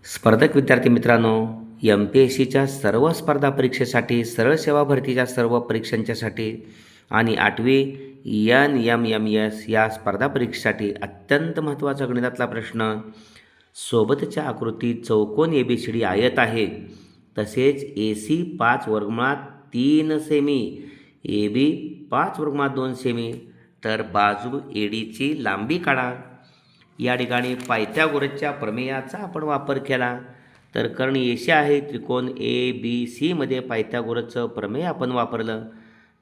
स्पर्धक विद्यार्थी मित्रांनो, MPSCच्या सर्व स्पर्धा परीक्षेसाठी, सरळ सेवा भरतीच्या सर्व परीक्षांच्यासाठी आणि 8वी NMMS या स्पर्धा परीक्षेसाठी अत्यंत महत्त्वाचा गणितातला प्रश्न, सोबतच्या आकृतीत चौकोन ABCD आयत आहे, तसेच AC 5 वर्गमुळात 3 सेमी, AB 5 वर्गमुळात 2 सेमी, तर बाजू ADची लांबी काढा. या ठिकाणी पायथागोरसच्या प्रमेयाचा आपण वापर केला. तर कर्ण AC आहे, त्रिकोण ABC मध्ये पायथागोरसचं प्रमेय आपण वापरलं.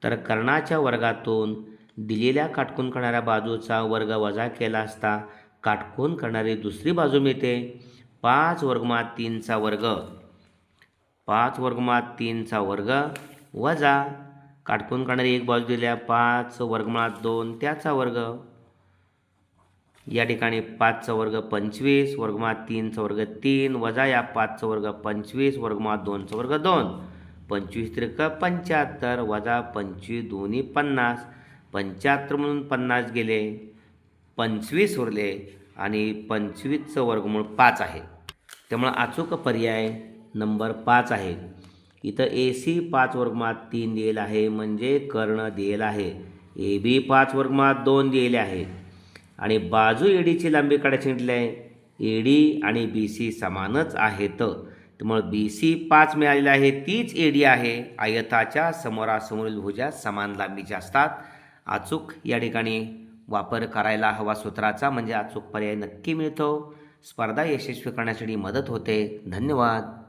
तर कर्णाच्या वर्गातून दिलेल्या काटकोन करणाऱ्या बाजूचा वर्ग वजा केला असता काटकोन करणारी दुसरी बाजू मिळते. 5 वर्गमुळात 3चा वर्ग, 5 वर्गमुळात 3चा वर्ग वजा काटकोन करणारी एक बाजू दिल्या 5 वर्गमुळात 2 त्याचा वर्ग. या ठिकाणी 5चा वर्ग 25, वर्गमुळात 3चा वर्ग 3, वजा या 5चा वर्ग 25, वर्गमुळात 2चा वर्ग 2, 25 त्रिक 75, वजा 25 दोन्ही 50, 75 म्हणून 50 गेले, 25 उरले आणि 25चं वर्गमूळ 5 आहे. त्यामुळे अचूक पर्याय नंबर 5 आहे. इथं AC 5 वर्गमुळात 3 दिलेला आहे, म्हणजे कर्ण दिलेला आहे. AB 5 वर्गमुळात 2 दिलेले आहे आणि बाजू ADची लांबी काढायची म्हटली आहे. AD आणि BC समानच आहेत, त्यामुळे BC 5 मिळालेला आहे, तीच AD आहे. आयताच्या समोरासमोरील भुजा समान लांबीच्या असतात. अचूक या ठिकाणी वापर करायला हवा सूत्राचा, म्हणजे अचूक पर्याय नक्की मिळतो. स्पर्धा यशस्वी करण्यासाठी मदत होते. धन्यवाद.